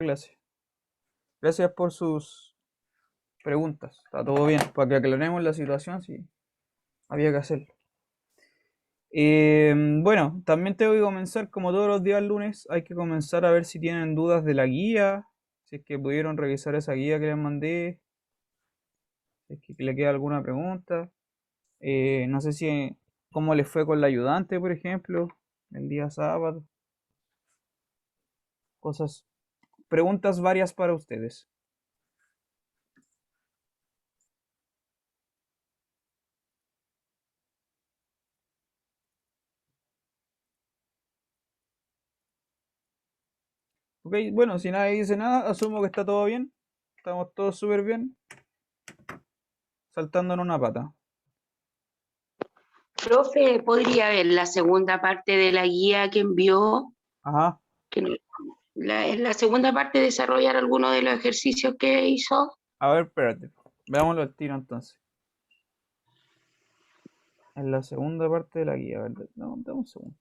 clase. Gracias por sus preguntas. Está todo bien. Para que aclaremos la situación, sí, había que hacerlo. Bueno, también tengo que comenzar, como todos los días lunes, hay que comenzar a ver si tienen dudas de la guía, si es que pudieron revisar esa guía que les mandé, si es que le queda alguna pregunta. No sé si cómo les fue con la ayudante, por ejemplo, el día sábado. Cosas, preguntas varias para ustedes. Ok, bueno, si nadie dice nada, asumo que está todo bien. Estamos todos súper bien. Saltando en una pata. Profe, ¿podría ver la segunda parte de la guía que envió? Ajá. Que en la segunda parte desarrollar alguno de los ejercicios que hizo. A ver, espérate. Veámoslo al tiro entonces. En la segunda parte de la guía, ¿verdad? No, dame un segundo.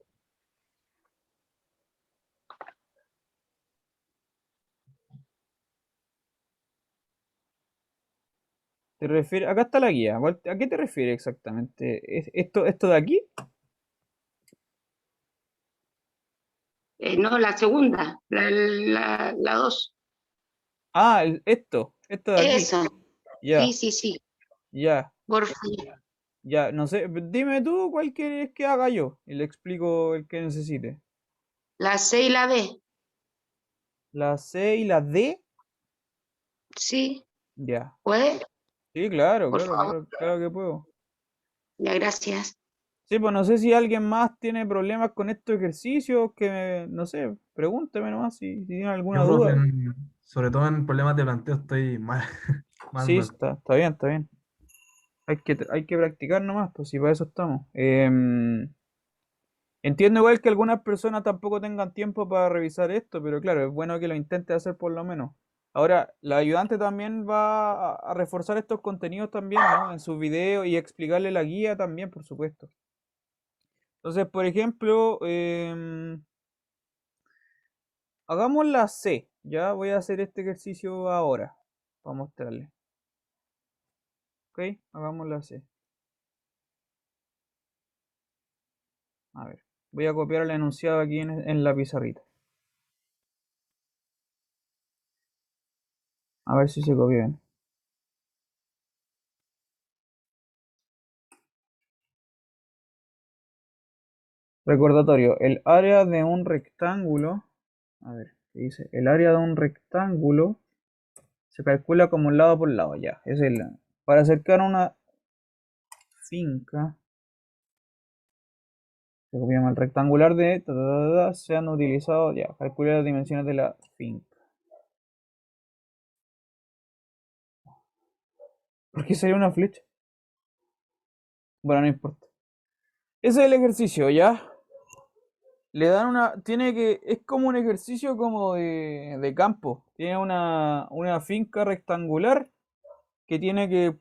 ¿Te refieres? Acá está la guía. ¿A qué te refieres exactamente? ¿Esto de aquí? No, la segunda, la dos. Ah, esto de aquí. Eso, sí, Ya, sí, sí, ya, por favor. ya. No sé, dime tú cuál quieres que haga yo y le explico el que necesite. La C y la D, La C y la D. sí, Ya. ¿puede? Sí, claro, Por claro, favor, claro, claro que puedo. ya, gracias. Sí, pues no sé si alguien más tiene problemas con estos ejercicios, no sé, pregúnteme nomás si tiene alguna Yo, profe, duda. sobre todo en problemas de planteo estoy mal, mal, Sí, mal. está bien, está bien. Hay que practicar nomás, pues si para eso estamos. Entiendo igual que algunas personas tampoco tengan tiempo para revisar esto, pero claro, es bueno que lo intente hacer por lo menos. Ahora, la ayudante también va a reforzar estos contenidos también, ¿no? En sus videos y explicarle la guía también, por supuesto. Entonces, por ejemplo, hagamos la C. Ya voy a hacer este ejercicio ahora para mostrarle. ¿Ok? Hagamos la C. A ver, voy a copiar el enunciado aquí en la pizarrita. A ver si se copia bien. Recordatorio, el área de un rectángulo, a ver, ¿qué dice? El área de un rectángulo se calcula como lado por lado, ya. Para acercar una finca, se llama el rectangular de, se han utilizado, ya, calcular las dimensiones de la finca. ¿Por qué sería una flecha? Bueno, no importa. Ese es el ejercicio, ¿ya? Le dan es como un ejercicio como de campo. Tiene una finca rectangular que tiene que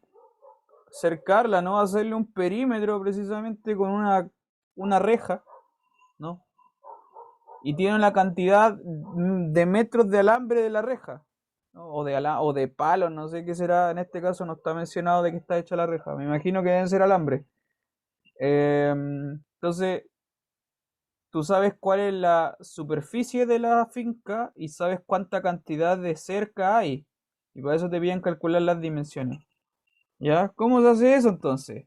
cercarla, ¿no? Hacerle un perímetro precisamente con una reja, ¿no? Y tiene una cantidad de metros de alambre de la reja, ¿no? O de palos, no sé qué será, en este caso no está mencionado de qué está hecha la reja, me imagino que deben ser alambre. Entonces, tú sabes cuál es la superficie de la finca y sabes cuánta cantidad de cerca hay. Y para eso te piden calcular las dimensiones. ¿Ya? ¿Cómo se hace eso entonces?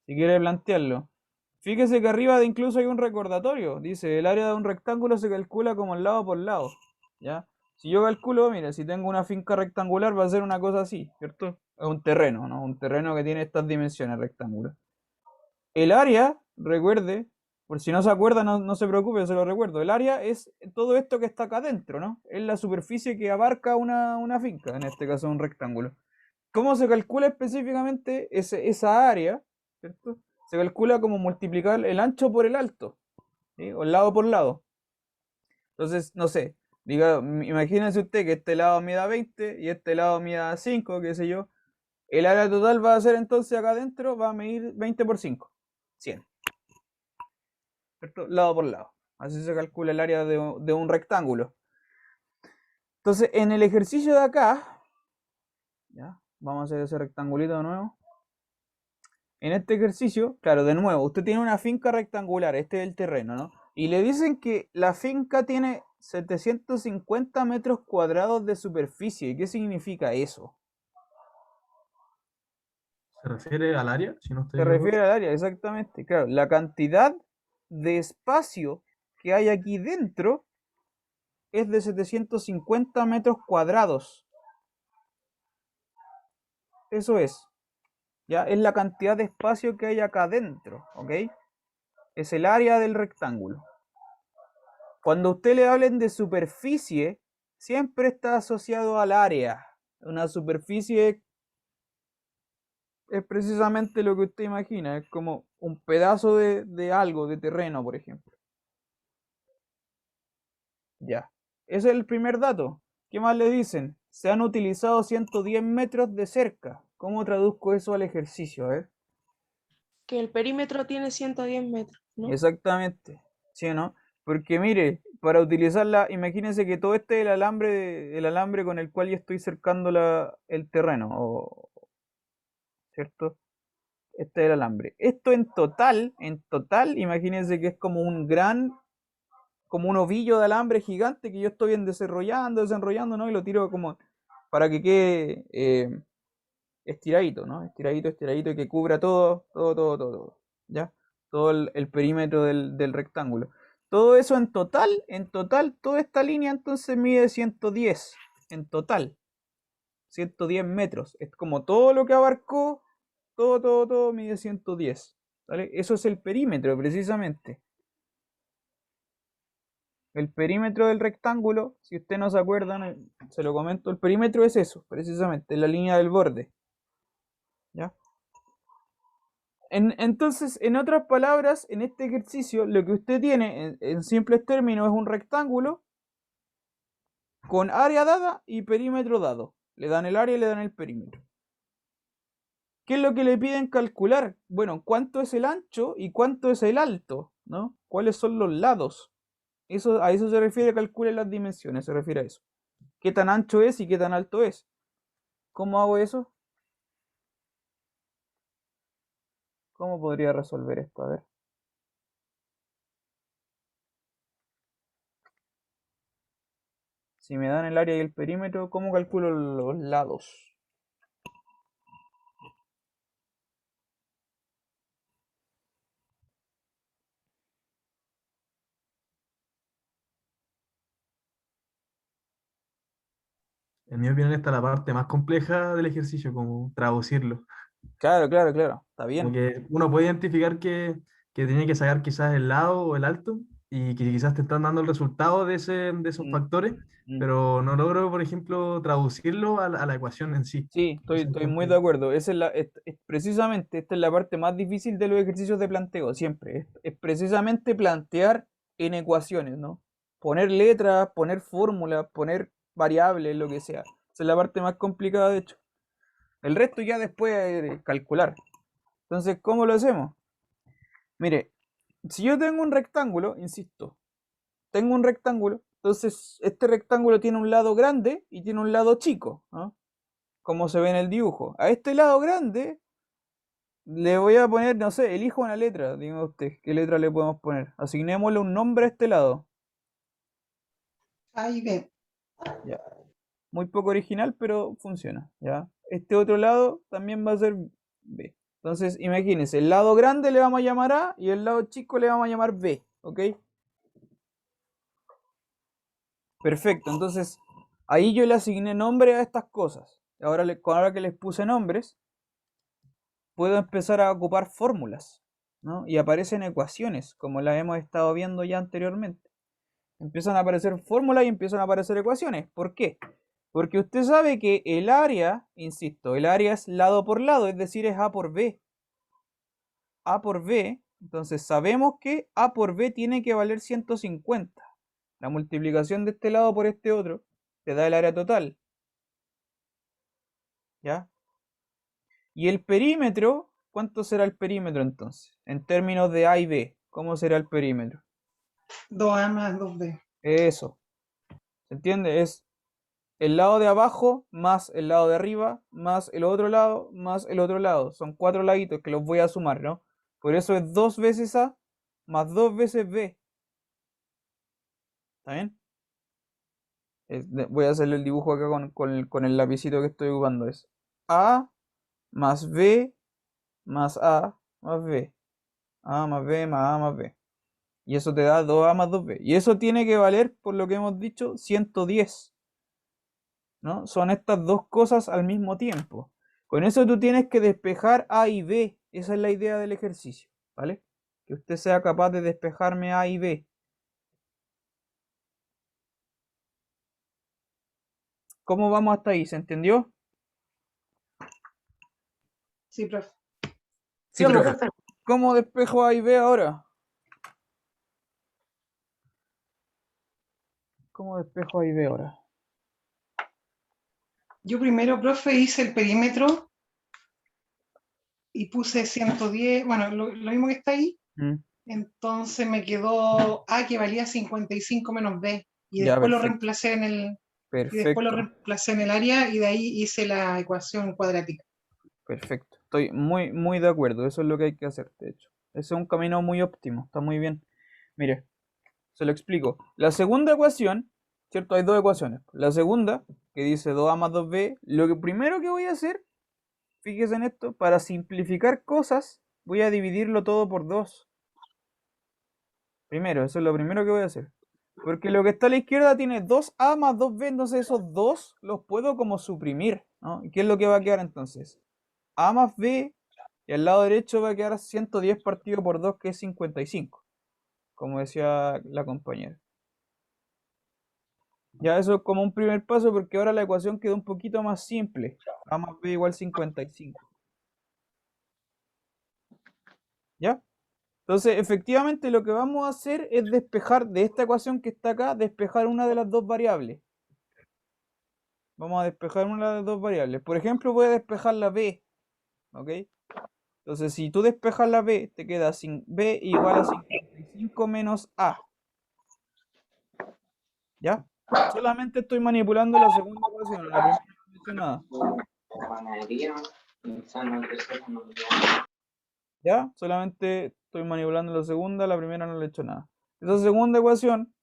Si quiere plantearlo. Fíjese que arriba de incluso hay un recordatorio. Dice, el área de un rectángulo se calcula como lado por lado. ¿Ya? Si yo calculo, mira, si tengo una finca rectangular va a ser una cosa así, ¿cierto? Es un terreno, ¿no? Un terreno que tiene estas dimensiones rectángulo. El área, recuerde, por si no se acuerda, no se preocupe, se lo recuerdo. El área es todo esto que está acá adentro, ¿no? Es la superficie que abarca una finca, en este caso un rectángulo. ¿Cómo se calcula específicamente esa área? ¿Cierto? Se calcula como multiplicar el ancho por el alto, ¿sí? O lado por lado. Entonces, no sé, imagínense usted que este lado mida 20 y este lado mida 5, qué sé yo. El área total va a ser entonces acá adentro, va a medir 20 por 5, 100. ¿Cierto? Lado por lado. Así se calcula el área de un rectángulo. Entonces, en el ejercicio de acá, ¿ya? Vamos a hacer ese rectangulito de nuevo. En este ejercicio, claro, de nuevo, usted tiene una finca rectangular, este es el terreno, ¿no? Y le dicen que la finca tiene 750 metros cuadrados de superficie. ¿Qué significa eso? ¿Se refiere al área? Si no estoy Se refiere equivocado. al área, exactamente. Claro, la cantidad de espacio que hay aquí dentro es de 750 metros cuadrados. Eso es, ¿ya? Es la cantidad de espacio que hay acá dentro, ¿ok? Es el área del rectángulo. Cuando a usted le hablen de superficie, siempre está asociado al área. Una superficie es precisamente lo que usted imagina, es como un pedazo de algo, de terreno, por ejemplo. Ya. Ese es el primer dato. ¿Qué más le dicen? Se han utilizado 110 metros de cerca. ¿Cómo traduzco eso al ejercicio? A ver. Que el perímetro tiene 110 metros, ¿no? Exactamente. ¿Sí o no? Porque mire, para utilizarla, imagínense que todo este es el alambre con el cual yo estoy cercando el terreno, ¿cierto? Este es el alambre. Esto en total, imagínense que es como como un ovillo de alambre gigante que yo estoy desenrollando, ¿no? Y lo tiro como para que quede estiradito, ¿no? Estiradito, estiradito y que cubra todo, ¿ya? Todo el perímetro del rectángulo. Todo eso en total, toda esta línea entonces mide 110, en total, 110 metros. Es como todo lo que abarcó, todo mide 110, ¿vale? Eso es el perímetro, precisamente. El perímetro del rectángulo, si usted no se acuerdan, se lo comento, el perímetro es eso, precisamente, la línea del borde, ¿ya? Entonces, en otras palabras, en este ejercicio, lo que usted tiene, en simples términos, es un rectángulo con área dada y perímetro dado. Le dan el área y le dan el perímetro. ¿Qué es lo que le piden calcular? Bueno, ¿cuánto es el ancho y cuánto es el alto? ¿No? ¿Cuáles son los lados? A eso se refiere, calcule las dimensiones, se refiere a eso. ¿Qué tan ancho es y qué tan alto es? ¿Cómo hago eso? ¿Cómo podría resolver esto? A ver. Si me dan el área y el perímetro, ¿cómo calculo los lados? En mi opinión, esta es la parte más compleja del ejercicio, como traducirlo. Claro, claro, claro. Está Como bien. que uno puede identificar que tiene que sacar quizás el lado o el alto y que quizás te están dando el resultado de esos Mm, factores, mm. pero no logro, por ejemplo, traducirlo a la ecuación en sí. Sí, Entonces estoy muy de encuentro, acuerdo. Esa precisamente esta es la parte más difícil de los ejercicios de planteo, siempre. Es precisamente plantear en ecuaciones, ¿no? Poner letras, poner fórmulas, poner variables, lo que sea. Esa es la parte más complicada, de hecho. El resto ya después calcular. Entonces, ¿cómo lo hacemos? Mire, si yo tengo un rectángulo, insisto, tengo un rectángulo, entonces este rectángulo tiene un lado grande y tiene un lado chico, ¿no? Como se ve en el dibujo. A este lado grande le voy a poner, no sé, elijo una letra, diga usted, ¿qué letra le podemos poner? Asignémosle un nombre a este lado. A y B. Ya. Muy poco original, pero funciona, ¿ya? Este otro lado también va a ser B. Entonces, imagínense, el lado grande le vamos a llamar A y el lado chico le vamos a llamar B, ¿ok? Perfecto, entonces ahí yo le asigné nombre a estas cosas. Ahora que les puse nombres, puedo empezar a ocupar fórmulas, ¿no? Y aparecen ecuaciones, como las hemos estado viendo ya anteriormente. Empiezan a aparecer fórmulas y empiezan a aparecer ecuaciones. ¿Por qué? Porque usted sabe que el área, insisto, el área es lado por lado, es decir, es A por B. A por B, entonces sabemos que A por B tiene que valer 150. La multiplicación de este lado por este otro te da el área total, ¿ya? Y el perímetro, ¿cuánto será el perímetro entonces? En términos de A y B, ¿cómo será el perímetro? 2A más 2B. Eso, ¿se entiende? Es el lado de abajo más el lado de arriba más el otro lado más el otro lado. Son 4 laditos que los voy a sumar, ¿no? Por eso es 2 veces A más 2 veces B. ¿Está bien? Voy a hacerle el dibujo acá con el lapicito que estoy ocupando. Es A más B más A más B. A más B más A más B. Y eso te da 2A más 2B. Y eso tiene que valer, por lo que hemos dicho, 110. ¿No? Son estas dos cosas al mismo tiempo. Con eso tú tienes que despejar A y B. Esa es la idea del ejercicio, ¿vale? Que usted sea capaz de despejarme A y B. ¿Cómo vamos hasta ahí? ¿Se entendió? Sí, profe. Sí, Sí, profe. profe. ¿Cómo despejo A y B ahora? ¿Cómo despejo A y B ahora? Yo primero, profe, hice el perímetro y puse 110, bueno, lo mismo que está ahí. Mm, Entonces me quedó A que valía 55 menos B. Y Ya, después lo perfecto. reemplacé en el, Perfecto. área y de ahí hice la ecuación cuadrática. Perfecto. Estoy muy, muy de acuerdo. Eso es lo que hay que hacer, de hecho. Ese es un camino muy óptimo. Está muy bien. Mire, se lo explico. La segunda ecuación, ¿cierto? Hay dos ecuaciones. La segunda, que dice 2A más 2B, lo que primero que voy a hacer, fíjese en esto, para simplificar cosas, voy a dividirlo todo por 2. Primero, eso es lo primero que voy a hacer. Porque lo que está a la izquierda tiene 2A más 2B, entonces esos dos los puedo como suprimir, ¿no? ¿Y qué es lo que va a quedar entonces? A más B, y al lado derecho va a quedar 110 partido por 2, que es 55, como decía la compañera. Ya eso es como un primer paso, porque ahora la ecuación quedó un poquito más simple. A más B igual 55. ¿Ya? Entonces, efectivamente, lo que vamos a hacer es despejar de esta ecuación que está acá, despejar una de las dos variables. Vamos a despejar una de las dos variables. Por ejemplo, voy a despejar la B. ¿Ok? Entonces, si tú despejas la B, te queda sin B igual a 55 menos A. ¿Ya? Solamente estoy manipulando la segunda ecuación, la primera no he hecho nada. ¿Ya? Solamente estoy manipulando la segunda, la primera no le he hecho nada. Esa segunda ecuación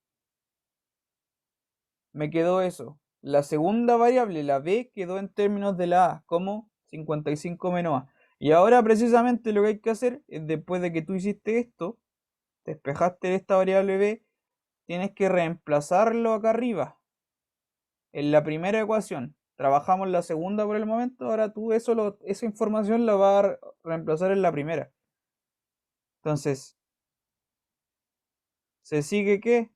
me quedó eso. La segunda variable, la b, quedó en términos de la a, como 55 menos a. Y ahora precisamente lo que hay que hacer es, después de que tú hiciste esto, despejaste esta variable b, tienes que reemplazarlo acá arriba, en la primera ecuación. Trabajamos la segunda por el momento, ahora tú esa información la vas a reemplazar en la primera. Entonces, ¿se sigue qué?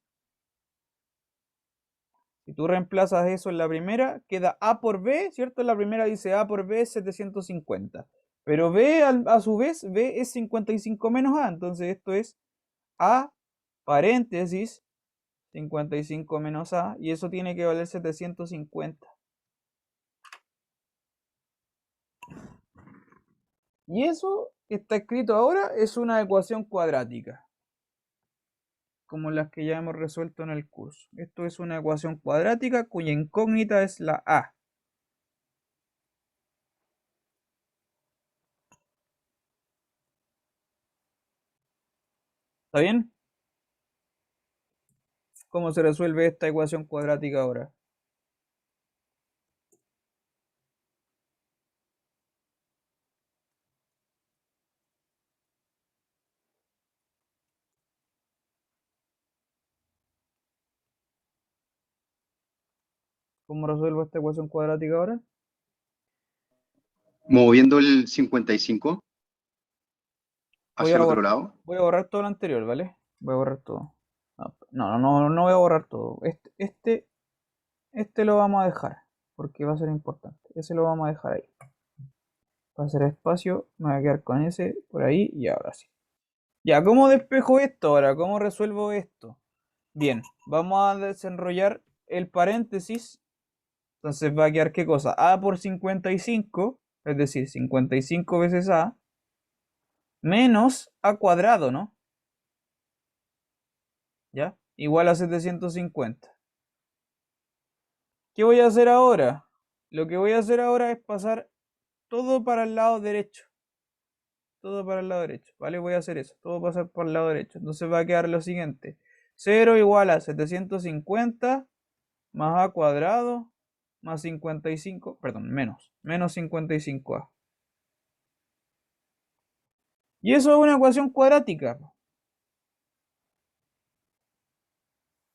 Si tú reemplazas eso en la primera, queda A por B, ¿cierto? En la primera dice A por B es 750. Pero B, a su vez, B es 55 menos A. Entonces esto es A paréntesis 55 menos A. Y eso tiene que valer 750. Y eso que está escrito ahora es una ecuación cuadrática, como las que ya hemos resuelto en el curso. Esto es una ecuación cuadrática cuya incógnita es la A. ¿Está bien? ¿Cómo se resuelve esta ecuación cuadrática ahora? ¿Cómo resuelvo esta ecuación cuadrática ahora? Moviendo el 55 Voy hacia a el otro borrar, lado. voy a borrar todo lo anterior, ¿vale? Voy a borrar todo. No voy a borrar todo. Este lo vamos a dejar, porque va a ser importante. Ese lo vamos a dejar ahí. Va a ser espacio, me voy a quedar con ese por ahí y ahora sí. Ya, ¿cómo despejo esto ahora? ¿Cómo resuelvo esto? Bien, vamos a desenrollar el paréntesis. Entonces va a quedar ¿qué cosa? A por 55, es decir, 55 veces A, menos A cuadrado, ¿no? ¿Ya? Igual a 750. ¿Qué voy a hacer ahora? Lo que voy a hacer ahora es pasar todo para el lado derecho. Todo para el lado derecho, ¿vale? Voy a hacer eso, todo pasar por el lado derecho. Entonces va a quedar lo siguiente. 0 igual a 750 más a cuadrado más 55, perdón, menos 55a. Y eso es una ecuación cuadrática.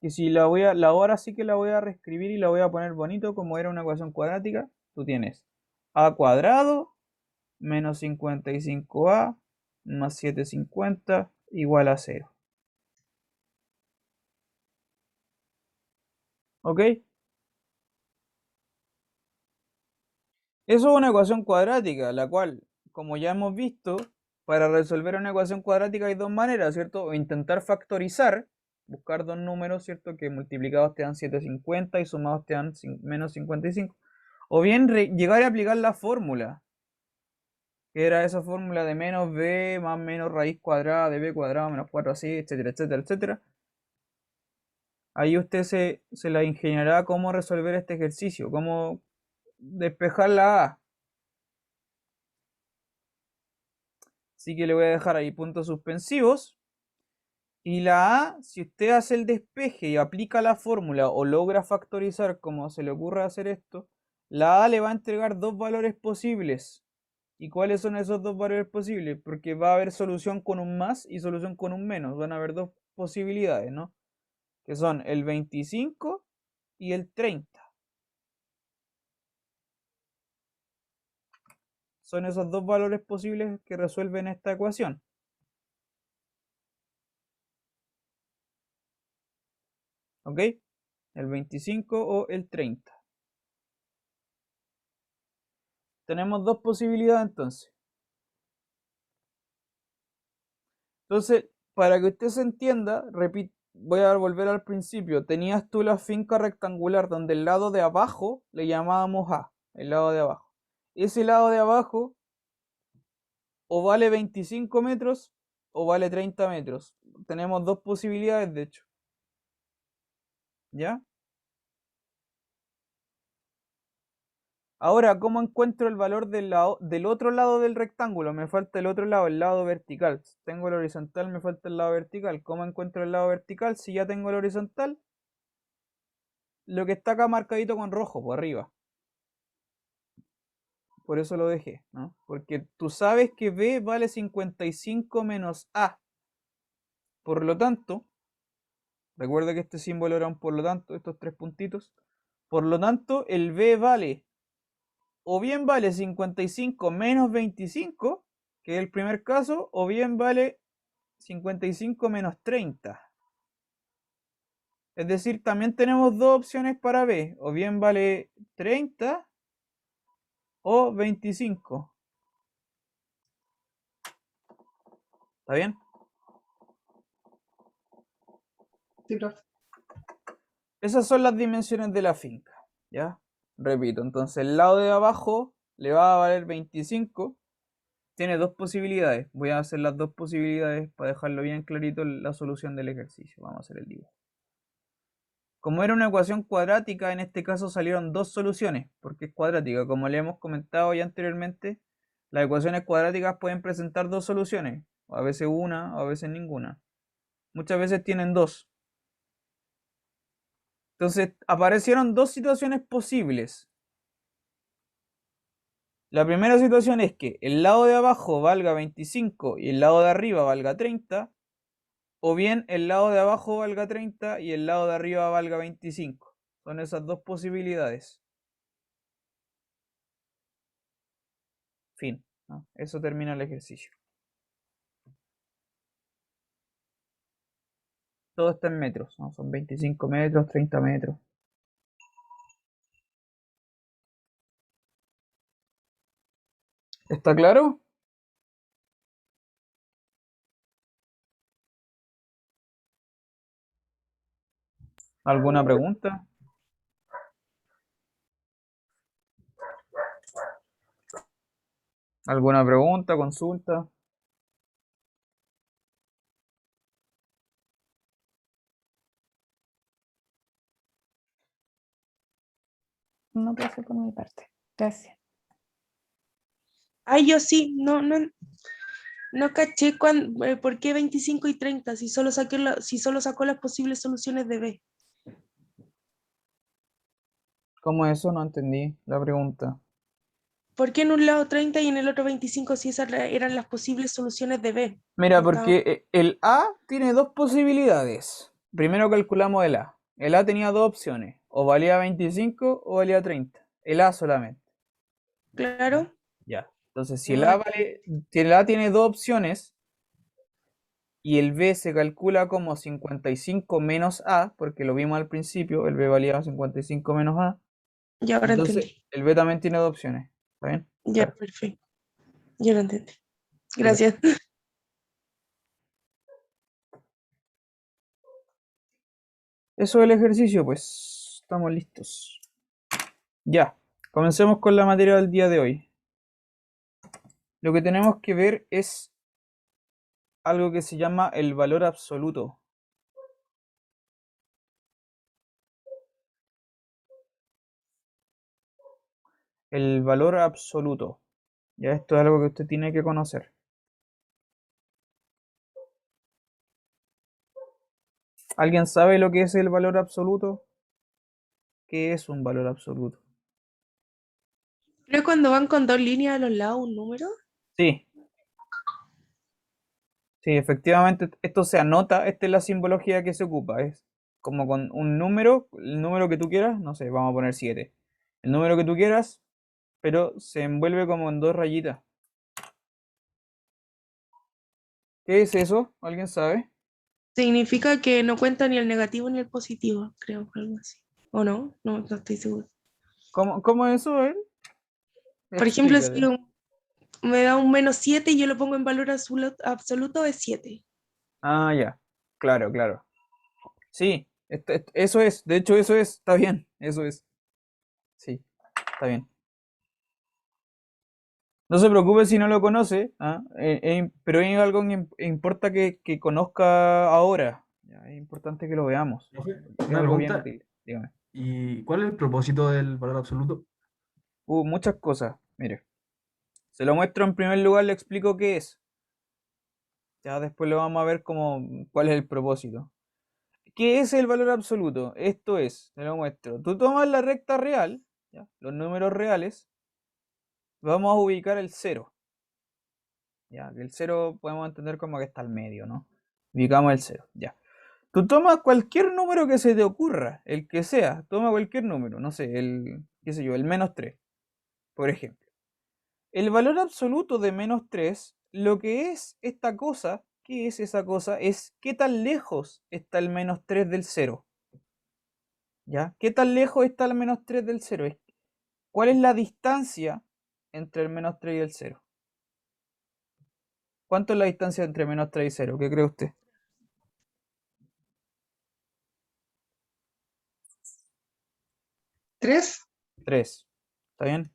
Y si ahora sí que la voy a reescribir y la voy a poner bonito como era una ecuación cuadrática, tú tienes a cuadrado menos 55a más 750 igual a 0. ¿Ok? Eso es una ecuación cuadrática, la cual, como ya hemos visto, para resolver una ecuación cuadrática hay dos maneras, ¿cierto? O intentar factorizar, buscar dos números, ¿cierto? Que multiplicados te dan 750 y sumados te dan menos 55. O bien llegar a aplicar la fórmula, que era esa fórmula de menos b más menos raíz cuadrada de b cuadrado menos 4ac, etcétera, etcétera, etcétera. Ahí usted se la ingeniará cómo resolver este ejercicio, cómo despejar la a. Así que le voy a dejar ahí puntos suspensivos. Y la a, si usted hace el despeje y aplica la fórmula o logra factorizar como se le ocurra hacer esto, la a le va a entregar dos valores posibles. ¿Y cuáles son esos dos valores posibles? Porque va a haber solución con un más y solución con un menos. Van a haber dos posibilidades, ¿no? Que son el 25 y el 30. Son esos dos valores posibles que resuelven esta ecuación. ¿Ok? El 25 o el 30. Tenemos dos posibilidades entonces. Entonces, para que usted se entienda, repito, voy a volver al principio. Tenías tú la finca rectangular donde el lado de abajo le llamábamos A, el lado de abajo. Ese lado de abajo o vale 25 metros o vale 30 metros. Tenemos dos posibilidades, de hecho. ¿Ya? Ahora, ¿cómo encuentro el valor del otro lado del rectángulo? Me falta el otro lado, el lado vertical. Tengo el horizontal, me falta el lado vertical. ¿Cómo encuentro el lado vertical? Si ya tengo el horizontal, lo que está acá marcadito con rojo, por arriba. Por eso lo dejé, ¿no? Porque tú sabes que B vale 55 menos A. Por lo tanto, recuerda que este símbolo era un por lo tanto, estos tres puntitos. Por lo tanto, el B vale, o bien vale 55 menos 25, que es el primer caso, o bien vale 55 menos 30. Es decir, también tenemos dos opciones para B, o bien vale 30 o 25. ¿Está bien? Sí, profe. Esas son las dimensiones de la finca, ¿ya? Repito, entonces el lado de abajo le va a valer 25. Tiene dos posibilidades. Voy a hacer las dos posibilidades para dejarlo bien clarito la solución del ejercicio. Vamos a hacer el dibujo. Como era una ecuación cuadrática, en este caso salieron dos soluciones, porque es cuadrática. Como le hemos comentado ya anteriormente, las ecuaciones cuadráticas pueden presentar dos soluciones, a veces una, a veces ninguna. Muchas veces tienen dos. Entonces aparecieron dos situaciones posibles. La primera situación es que el lado de abajo valga 25 y el lado de arriba valga 30, o bien el lado de abajo valga 30 y el lado de arriba valga 25. Son esas dos posibilidades. Fin, ¿no? Eso termina el ejercicio. Todo está en metros, ¿no? Son 25 metros, 30 metros. ¿Está claro? ¿Alguna pregunta? ¿Alguna pregunta, consulta? anotación por mi parte. Gracias. Ay, yo sí, no caché por qué 25 y 30 si solo sacó las posibles soluciones de B. ¿Cómo eso? No entendí la pregunta. ¿Por qué en un lado 30 y en el otro 25 si esas eran las posibles soluciones de B? Mira, Estaba- porque el A tiene dos posibilidades. Primero calculamos el A. El A tenía dos opciones. O valía 25 o valía 30. El A solamente. Claro. Ya. Entonces, si el A tiene dos opciones y el B se calcula como 55 menos A, porque lo vimos al principio, el B valía 55 menos A, Y ahora entonces entendí. el B también tiene dos opciones. ¿Está bien? Ya, perfecto. Ya lo entendí. Súper. Gracias. Eso es el ejercicio, pues estamos listos. Ya, comencemos con la materia del día de hoy. Lo que tenemos que ver es algo que se llama el valor absoluto. El valor absoluto. Ya esto es algo que usted tiene que conocer. ¿Alguien sabe lo que es el valor absoluto? ¿Qué es un valor absoluto? ¿Pero cuando van con dos líneas a los lados un número? Sí. Sí, efectivamente, esto se anota, esta es la simbología que se ocupa, es como con un número, el número que tú quieras, no sé, vamos a poner 7. El número que tú quieras, pero se envuelve como en dos rayitas. ¿Qué es eso? ¿Alguien sabe? Significa que no cuenta ni el negativo ni el positivo, creo, algo así. ¿O no? No estoy seguro. ¿Cómo es eso, eh? Por ejemplo, si Explícate. me da un -7 y yo lo pongo en valor absoluto, es 7. Ah, ya. Claro, claro. Sí, eso es. De hecho, eso es. Está bien. Eso es. Sí, está bien. No se preocupe si no lo conoce, ¿ah? Pero es algo que importa que conozca ahora. Ya, es importante que lo veamos. Profe, Es una algo bien pregunta. útil. Dígame. ¿Y cuál es el propósito del valor absoluto? Muchas cosas. Mire, se lo muestro en primer lugar, le explico qué es. Ya después lo vamos a ver cuál es el propósito. ¿Qué es el valor absoluto? Esto es, te lo muestro. Tú tomas la recta real, ¿ya? Los números reales, vamos a ubicar el 0. Ya, el 0 podemos entender como que está al medio, ¿no? Ubicamos el 0, ya. Tú tomas cualquier número que se te ocurra, el que sea, toma cualquier número, no sé, qué sé yo, el -3, por ejemplo. El valor absoluto de -3, lo que es esta cosa, ¿qué es esa cosa? Es qué tan lejos está el -3 del 0. ¿Ya? ¿Qué tan lejos está el -3 del 0? ¿Cuál es la distancia entre el -3 y el 0? ¿Cuánto es la distancia entre -3 y 0? ¿Qué cree usted? 3. 3. ¿Está bien?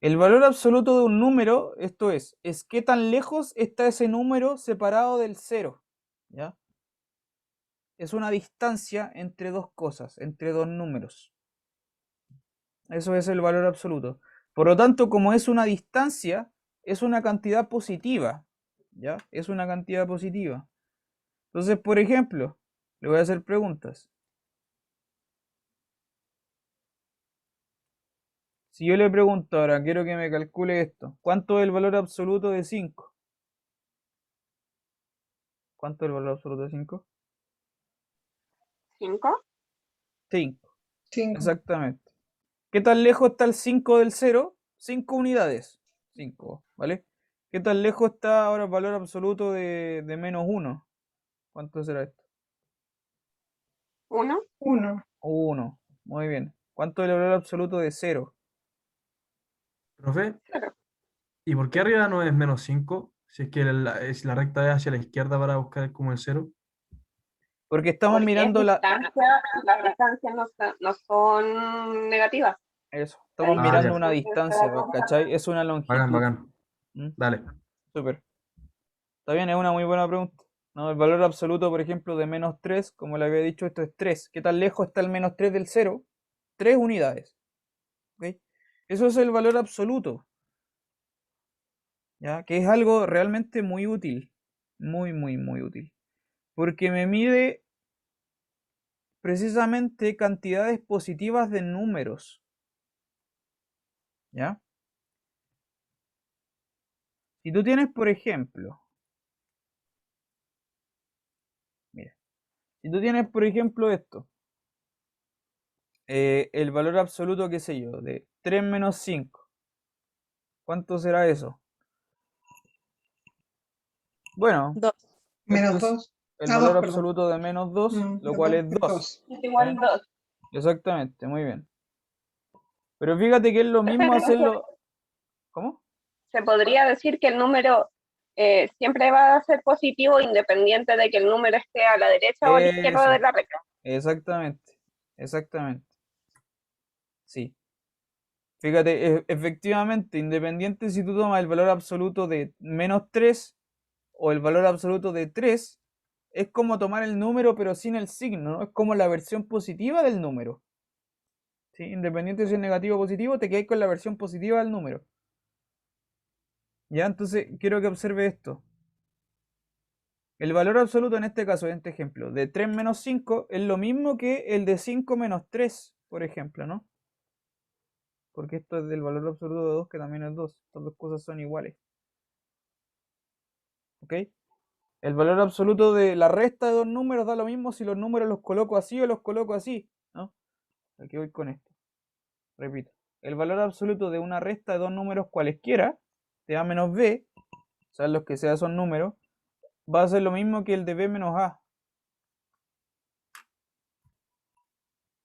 El valor absoluto de un número, esto es qué tan lejos está ese número separado del 0. ¿Ya? Es una distancia entre dos cosas, entre dos números. Eso es el valor absoluto. Por lo tanto, como es una distancia, es una cantidad positiva. ¿Ya? Es una cantidad positiva. Entonces, por ejemplo, le voy a hacer preguntas. Si yo le pregunto ahora, quiero que me calcule esto. ¿Cuánto es el valor absoluto de 5? ¿Cuánto es el valor absoluto de 5? 5. 5. 5. Exactamente. ¿Qué tan lejos está el 5 del 0? 5 unidades. 5, ¿vale? ¿Qué tan lejos está ahora el valor absoluto de -1? ¿Cuánto será esto? 1. 1. 1. Muy bien. ¿Cuánto es el valor absoluto de 0? Profe, Claro. ¿y por qué arriba no es -5? Si es que si la recta es hacia la izquierda para buscar como el 0. Porque estamos Porque mirando las distancias no son negativas. Eso, estamos Ah, mirando ya. una distancia, ¿cachai? Es una Bacán, longitud. bacán. ¿Mm? Dale. Súper. Está bien, es una muy buena pregunta. ¿no? El valor absoluto, por ejemplo, de menos 3, como le había dicho, esto es 3. ¿Qué tan lejos está el menos 3 del 0? 3 unidades. ¿Ok? Eso es el valor absoluto. ¿Ya? Que es algo realmente muy útil. Muy, muy, muy útil. Porque me mide precisamente cantidades positivas de números. ¿Ya? Si tú tienes, por ejemplo, mira, si tú tienes, por ejemplo, esto, el valor absoluto, qué sé yo, de 3 menos 5, ¿cuánto será eso? Bueno, Dos. Menos esto es 2. el Ah, valor 2, perdón. absoluto de menos 2, lo cual Perdón, es 2. 2. Es igual 2. Exactamente, muy bien. Pero fíjate que es lo mismo hacerlo. ¿Cómo? Se podría decir que el número siempre va a ser positivo independiente de que el número esté a la derecha o a la izquierda de Eso, la recta. exactamente, exactamente. Sí. Fíjate, efectivamente, independiente si tú tomas el valor absoluto de menos 3 o el valor absoluto de 3, es como tomar el número pero sin el signo, ¿no? Es como la versión positiva del número. ¿Sí? Independiente si es negativo o positivo, te quedas con la versión positiva del número. Ya, entonces quiero que observe esto. El valor absoluto en este caso, en este ejemplo, de 3 menos 5 es lo mismo que el de 5 menos 3, por ejemplo, ¿no? Porque esto es del valor absoluto de 2, que también es 2. Estas dos cosas son iguales. ¿Ok? El valor absoluto de la resta de dos números da lo mismo si los números los coloco así o los coloco así, ¿no? Aquí voy con esto. Repito. El valor absoluto de una resta de dos números cualesquiera, de A menos B, o sea, los que sea son números, va a ser lo mismo que el de B menos A.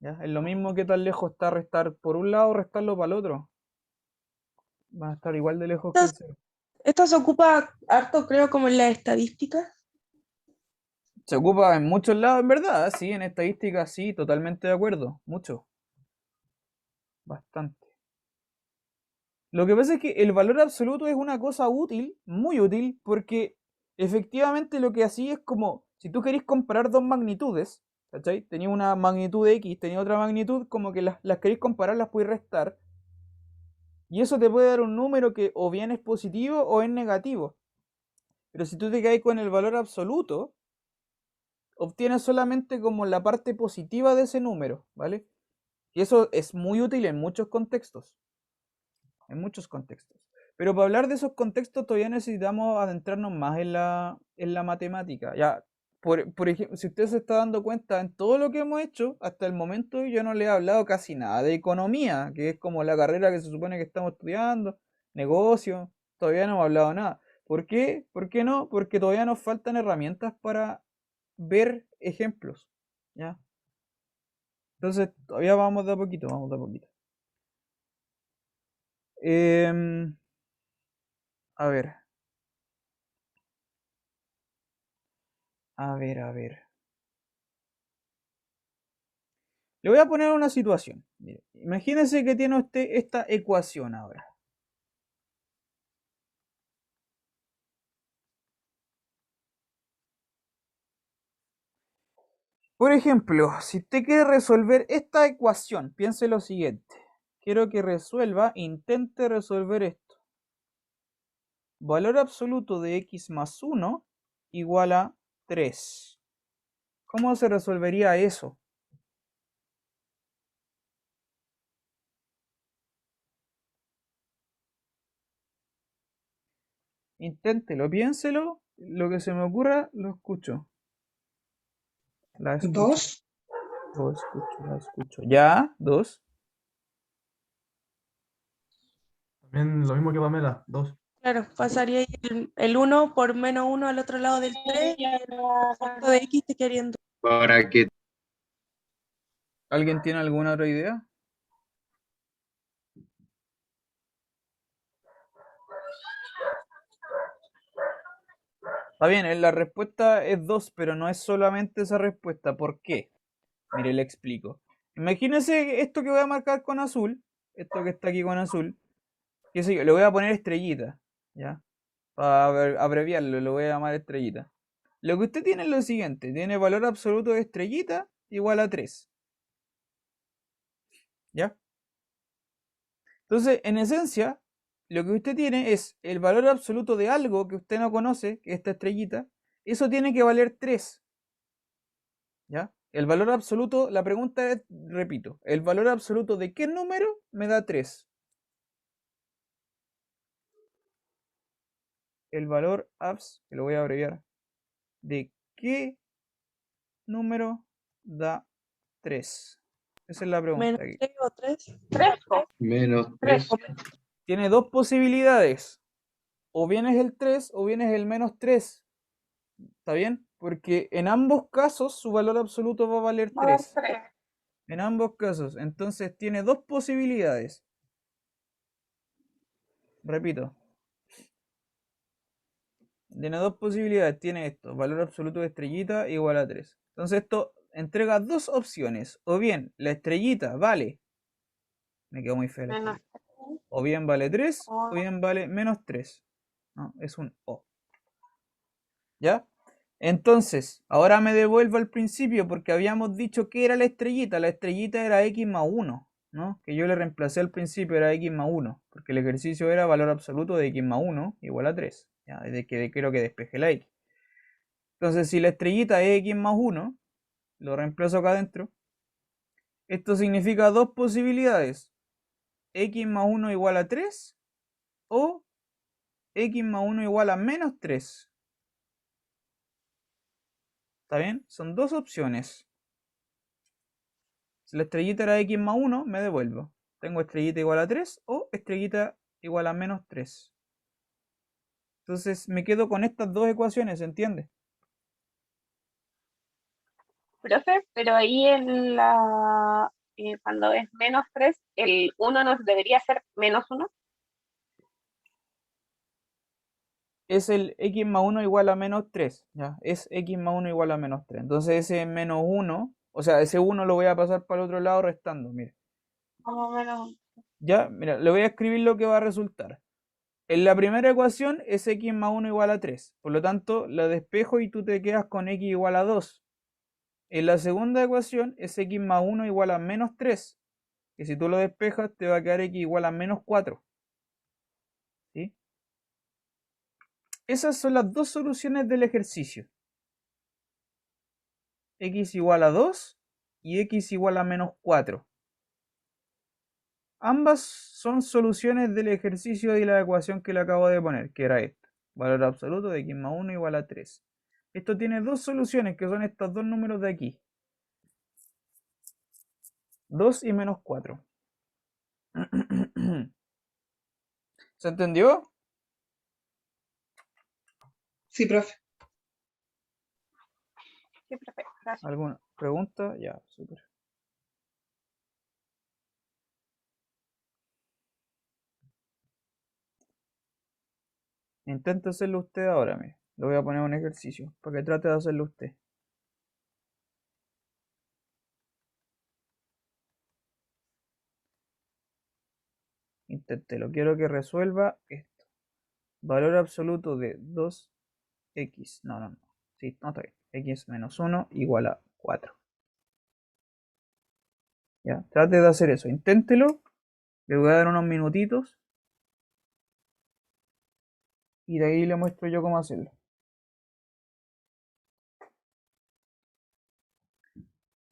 ¿Ya? Es lo mismo que tan lejos está restar por un lado, restarlo para el otro. Van a estar igual de lejos que el cero. Esto se ocupa harto, creo, como en la estadística. Se ocupa en muchos lados, en verdad, sí, en estadística sí, totalmente de acuerdo, mucho. Bastante. Lo que pasa es que el valor absoluto es una cosa útil, muy útil, porque efectivamente lo que así es como, si tú querés comparar dos magnitudes, ¿cachai? Tenía una magnitud X, tenía otra magnitud, como que las queréis comparar, las podéis restar, y eso te puede dar un número que o bien es positivo o es negativo. Pero si tú te quedas con el valor absoluto, obtienes solamente como la parte positiva de ese número, ¿vale? Y eso es muy útil en muchos contextos. En muchos contextos. Pero para hablar de esos contextos todavía necesitamos adentrarnos más en la matemática. Ya, por ejemplo, si usted se está dando cuenta en todo lo que hemos hecho, hasta el momento yo no le he hablado casi nada de economía, que es como la carrera que se supone que estamos estudiando, negocio, todavía no hemos hablado nada. ¿Por qué? ¿Por qué no? Porque todavía nos faltan herramientas para ver ejemplos. ¿Ya? Entonces, todavía vamos de a poquito, vamos de a poquito. A ver. A ver, a ver. Le voy a poner una situación. Mire, imagínese que tiene usted esta ecuación ahora. Por ejemplo, si usted quiere resolver esta ecuación, piense lo siguiente. Quiero que resuelva, intente resolver esto. Valor absoluto de x más 1 igual a 3. ¿Cómo se resolvería eso? Inténtelo, piénselo. Lo que se me ocurra, lo escucho. La escucho. 2. Lo escucho, la escucho. ¿Ya? ¿2? También lo mismo que Pamela, 2. Claro, pasaría ahí el 1 por menos 1 al otro lado del 3 y el conjunto de X te quedaría en 2. Para que ¿Alguien tiene alguna otra idea? Está bien, la respuesta es 2, pero no es solamente esa respuesta. ¿Por qué? Mire, le explico. Imagínese esto que voy a marcar con azul, esto que está aquí con azul, qué sé yo, le voy a poner estrellita, ¿ya? Para abreviarlo, lo voy a llamar estrellita. Lo que usted tiene es lo siguiente, tiene valor absoluto de estrellita igual a 3. ¿Ya? Entonces, en esencia, lo que usted tiene es el valor absoluto de algo que usted no conoce, que es esta estrellita, eso tiene que valer 3. ¿Ya? El valor absoluto, la pregunta es, repito, ¿el valor absoluto de qué número me da 3? El valor abs, que lo voy a abreviar, de qué número da 3. Esa es la Menos pregunta aquí. 3 o 3. 3, Menos 3. 3. Tiene dos posibilidades. O bien es el 3 o bien es el menos 3. ¿Está bien? Porque en ambos casos su valor absoluto va a valer 3. En ambos casos. Entonces tiene dos posibilidades. Repito. Tiene dos posibilidades. Tiene esto. Valor absoluto de estrellita igual a 3. Entonces esto entrega dos opciones. O bien la estrellita vale. Me quedó muy feo la Menos estrellita. O bien vale 3 o o bien vale menos 3. No, es un O. ¿Ya? Entonces, ahora me devuelvo al principio porque habíamos dicho que era la estrellita. La estrellita era x más 1, ¿no? Que yo le reemplacé al principio, era x más 1, porque el ejercicio era valor absoluto de x más 1 igual a 3. ¿Ya? Desde que quiero que despeje la x. Entonces, si la estrellita es x más 1, lo reemplazo acá adentro. Esto significa dos posibilidades. X más 1 igual a 3 o x más 1 igual a menos 3. ¿Está bien? Son dos opciones. Si la estrellita era x más 1, me devuelvo. Tengo estrellita igual a 3 o estrellita igual a menos 3. Entonces me quedo con estas dos ecuaciones, ¿se entiende? profe, pero ahí en cuando es menos 3, el 1 nos debería ser menos 1. Es el x más 1 igual a menos 3. ¿Ya? Es x más 1 igual a menos 3. Entonces ese menos 1, o sea, ese 1 lo voy a pasar para el otro lado restando. Mire. Como menos. Ya, mira, le voy a escribir lo que va a resultar. En la primera ecuación es x más 1 igual a 3. Por lo tanto, la despejo y tú te quedas con x igual a 2. En la segunda ecuación es x más 1 igual a menos 3. Que si tú lo despejas te va a quedar x igual a menos 4. ¿Sí? Esas son las dos soluciones del ejercicio. X igual a 2 y x igual a menos 4. Ambas son soluciones del ejercicio de la ecuación que le acabo de poner, que era esta. Valor absoluto de x más 1 igual a 3. Esto tiene dos soluciones, que son estos dos números de aquí. 2 y menos 4. ¿Se entendió? Sí, profe. Sí, profe, gracias. ¿Alguna pregunta? Ya, súper. Intenta hacerlo usted ahora, mire. Le voy a poner un ejercicio para que trate de hacerlo usted. Inténtelo. Quiero que resuelva esto. Valor absoluto de 2x. No. Sí, no está bien. X menos 1 igual a 4. Ya, trate de hacer eso. Inténtelo. Le voy a dar unos minutitos. Y de ahí le muestro yo cómo hacerlo.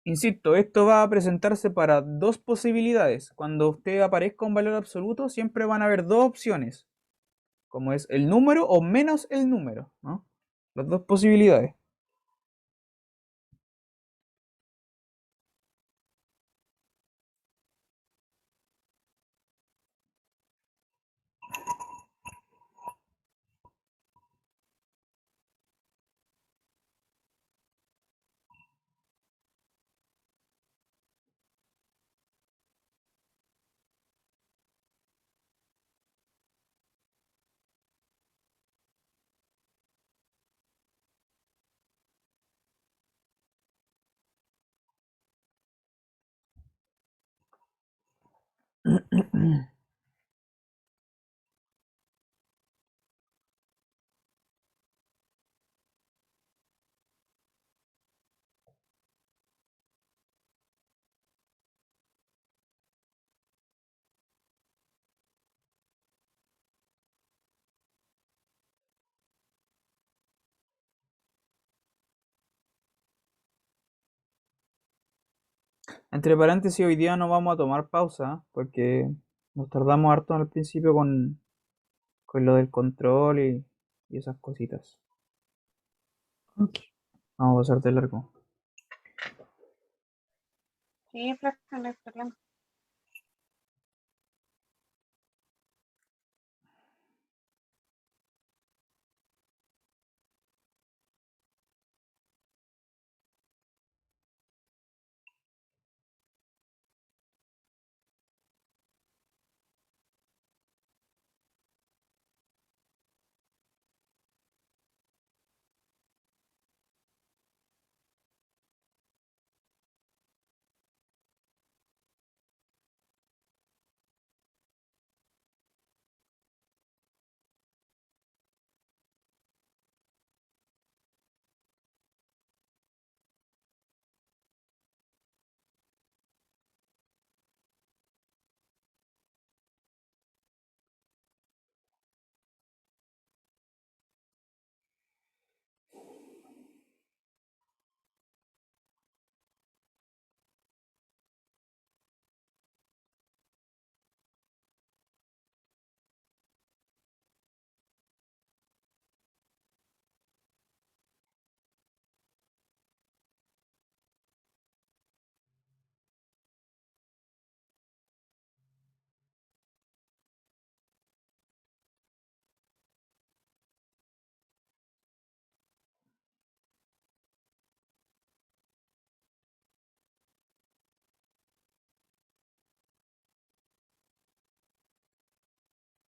Insisto, esto va a presentarse para dos posibilidades. Cuando usted aparezca un valor absoluto, siempre van a haber dos opciones. Como es el número o menos el número, ¿no? Las dos posibilidades. Entre paréntesis, hoy día no vamos a tomar pausa, porque nos tardamos harto al principio con lo del control y esas cositas. Ok. Vamos a pasar de largo. Sí, profe, no hay problema.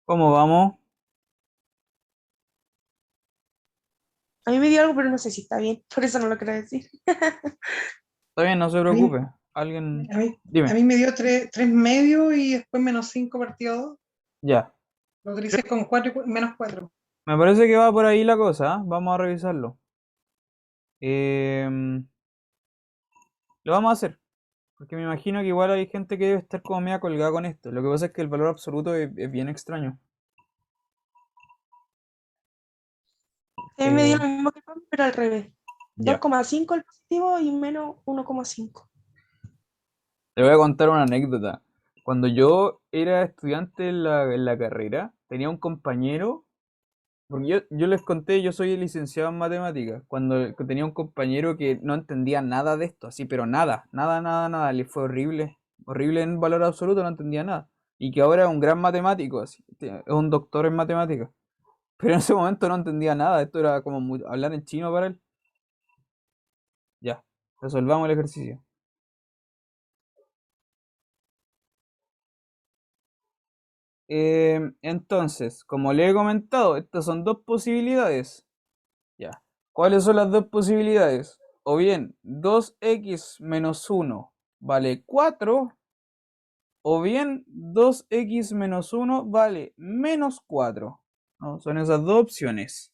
¿Cómo vamos? A mí me dio algo, pero no sé si está bien, por eso no lo quiero decir. Está bien, no se A mí, preocupe. Alguien, a mí dime. me dio 3,5 y después -5 partido 2. Ya. Lo utilicé con 4 -4. Me parece que va por ahí la cosa, ¿ah? Vamos a revisarlo. Em, lo vamos a hacer. Porque me imagino que igual hay gente que debe estar como media colgada con esto. Lo que pasa es que el valor absoluto es bien extraño. A mí me dio Eh, lo mismo que Pam, pero al revés. ya. 2,5 el positivo y menos 1,5. Te voy a contar una anécdota. Cuando yo era estudiante en la carrera, tenía un compañero, porque yo les conté, yo soy licenciado en matemáticas, cuando tenía un compañero que no entendía nada de esto, así, pero nada, nada, nada, nada, le fue horrible, horrible en valor absoluto, no entendía nada. Y que ahora es un gran matemático, así, es un doctor en matemáticas. Pero en ese momento no entendía nada, esto era como hablar en chino para él. Ya, resolvamos el ejercicio. Entonces, como le he comentado, estas son dos posibilidades. Ya. ¿Cuáles son las dos posibilidades? O bien 2x menos 1 vale 4, o bien 2x menos 1 vale menos 4. ¿No? Son esas dos opciones.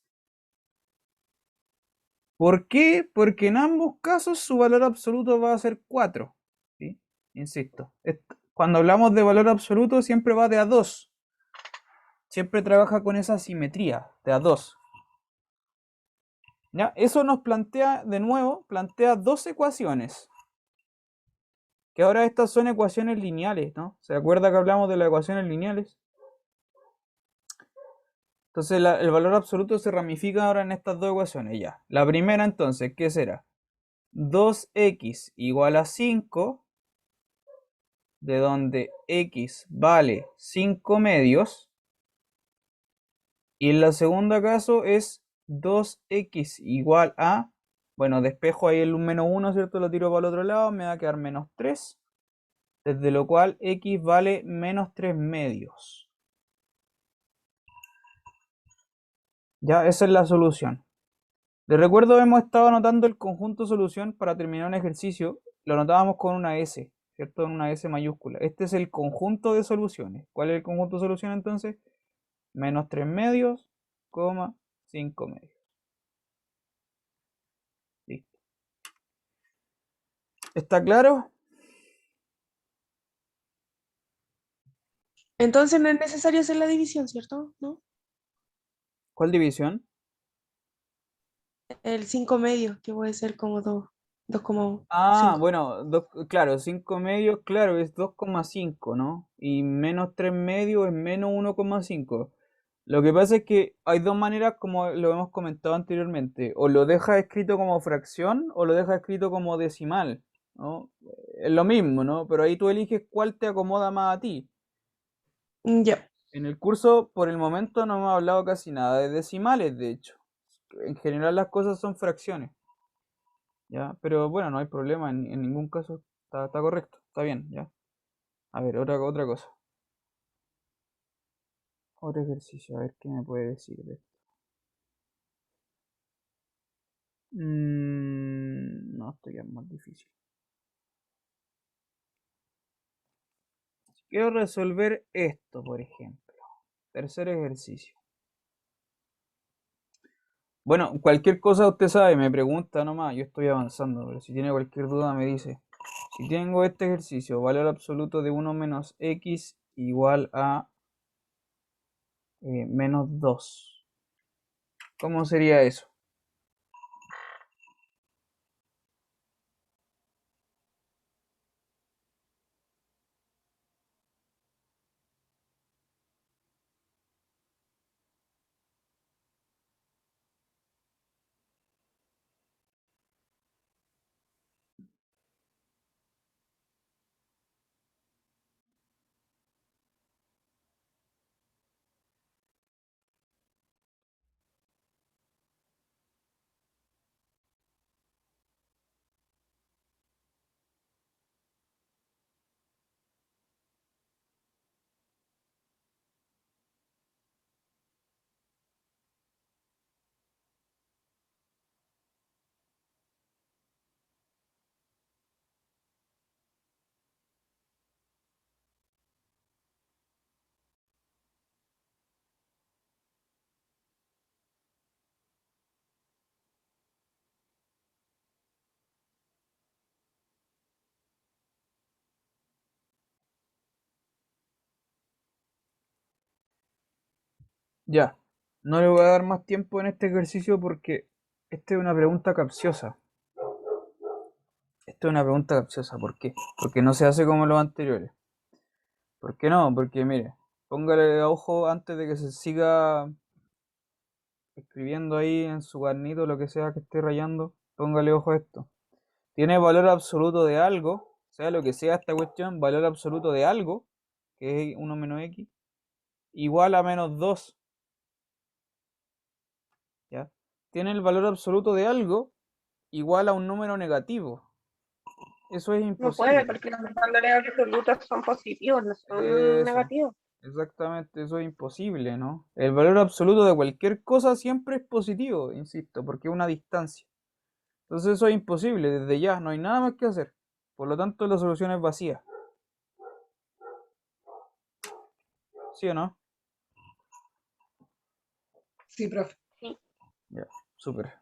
¿Por qué? Porque en ambos casos su valor absoluto va a ser 4. ¿Sí? Insisto, cuando hablamos de valor absoluto siempre va de a 2. Siempre trabaja con esa simetría de a 2. ¿Ya? Eso nos plantea, de nuevo, plantea dos ecuaciones. Que ahora estas son ecuaciones lineales, ¿no? ¿Se acuerda que hablamos de las ecuaciones lineales? Entonces el valor absoluto se ramifica ahora en estas dos ecuaciones, ya. La primera entonces, ¿qué será? 2x igual a 5, de donde x vale 5 medios. Y en la segunda caso es 2x igual a, bueno, despejo ahí el menos 1, ¿cierto? Lo tiro para el otro lado, me va a quedar menos 3, desde lo cual x vale menos 3 medios. Ya, esa es la solución. De recuerdo hemos estado anotando el conjunto solución para terminar un ejercicio, lo anotábamos con una S, ¿cierto? En una S mayúscula. Este es el conjunto de soluciones. ¿Cuál es el conjunto de solución entonces? Menos 3 medios, 5 medios. Listo. ¿Está claro? Entonces no es necesario hacer la división, ¿cierto? ¿No? ¿Cuál división? El 5 medios, que puede ser como 2. Ah, 2,5. bueno, claro, 5 medios, claro, es 2,5, ¿no? Y menos 3 medios es menos 1,5. Lo que pasa es que hay dos maneras, como lo hemos comentado anteriormente. O lo dejas escrito como fracción o lo dejas escrito como decimal, ¿no? Es lo mismo, ¿no? Pero ahí tú eliges cuál te acomoda más a ti. Ya. En el curso, por el momento, no hemos hablado casi nada de decimales, de hecho. En general las cosas son fracciones, ¿ya? Pero bueno, no hay problema, en ningún caso está correcto, está bien, ¿ya? A ver, otra cosa. Otro ejercicio, a ver qué me puede decir de esto. No, esto ya es más difícil. Quiero resolver esto, por ejemplo. Tercer ejercicio. Bueno, cualquier cosa usted sabe, me pregunta nomás, yo estoy avanzando, pero si tiene cualquier duda me dice. Si tengo este ejercicio, valor absoluto de 1 menos x igual a menos 2. ¿Cómo sería eso? Ya, no le voy a dar más tiempo en este ejercicio porque esta es una pregunta capciosa. Esta es una pregunta capciosa, ¿por qué? Porque no se hace como los anteriores. ¿Por qué no? Porque mire, póngale ojo antes de que se siga escribiendo ahí en su cuadernito lo que sea que esté rayando, póngale ojo a esto. Tiene valor absoluto de algo, sea lo que sea esta cuestión, valor absoluto de algo, que es 1 menos x, igual a menos 2. ¿Ya? Tiene el valor absoluto de algo igual a un número negativo. Eso es No puede, imposible. porque los valores absolutos son positivos, no son Eso, negativos. exactamente, eso es imposible, ¿no? El valor absoluto de cualquier cosa siempre es positivo, insisto, porque es una distancia. Entonces eso es imposible, desde ya, no hay nada más que hacer. Por lo tanto, la solución es vacía. ¿Sí o no? Sí, profe. Ya, súper.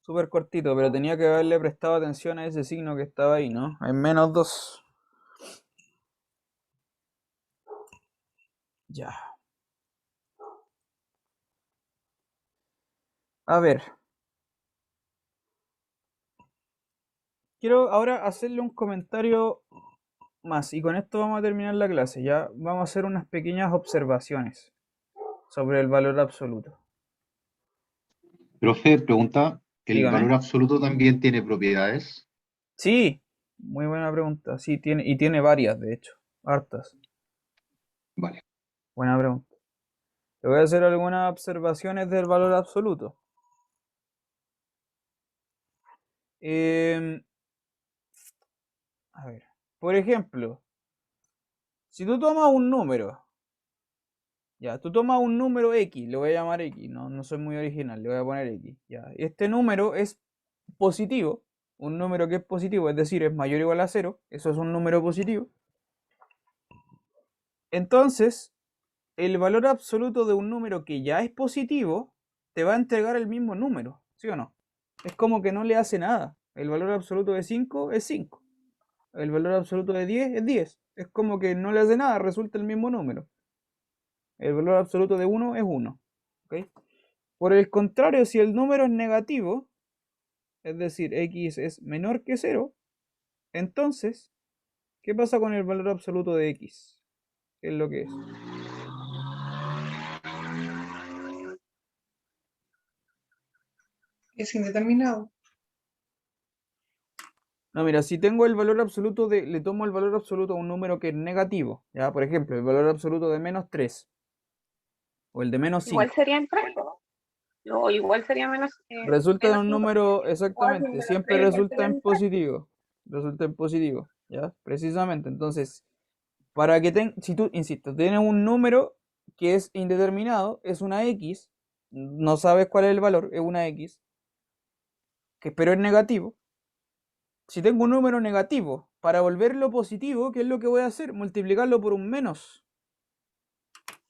Súper cortito, pero tenía que haberle prestado atención a ese signo que estaba ahí, ¿no? En menos 2. Ya. A ver. Quiero ahora hacerle un comentario más y con esto vamos a terminar la clase. Ya vamos a hacer unas pequeñas observaciones sobre el valor absoluto. Profe, pregunta, ¿el Dígame. valor absoluto también tiene propiedades? Sí, muy buena pregunta. Sí, tiene varias, de hecho. Hartas. Vale. Buena pregunta. Le voy a hacer algunas observaciones del valor absoluto. Em, a ver, por ejemplo, si tú tomas un número, ya, tú tomas un número X, le voy a llamar X, no soy muy original, le voy a poner X, ya. Este número es positivo, un número que es positivo, es decir, es mayor o igual a 0, eso es un número positivo. Entonces, el valor absoluto de un número que ya es positivo te va a entregar el mismo número, ¿sí o no? Es como que no le hace nada. El valor absoluto de 5 es 5. El valor absoluto de 10 es 10. Es como que no le hace nada, resulta el mismo número. El valor absoluto de 1 es 1. ¿Ok? Por el contrario, si el número es negativo, es decir, x es menor que 0, entonces, ¿qué pasa con el valor absoluto de x? ¿Qué es lo que es? Es indeterminado. No, mira, si tengo el valor absoluto le tomo el valor absoluto a un número que es negativo, ya, por ejemplo, el valor absoluto de menos 3 o el de menos Igual 5. serían 3. No, igual sería menos. Resulta en Menos un 5. número, exactamente, Menos siempre 3 igual resulta en serían 3. positivo. Resulta en positivo, ¿ya? Precisamente. Entonces, si tú, insisto, tienes un número que es indeterminado, es una X, no sabes cuál es el valor, es una X, pero es negativo. Si tengo un número negativo, para volverlo positivo, ¿qué es lo que voy a hacer? Multiplicarlo por un menos,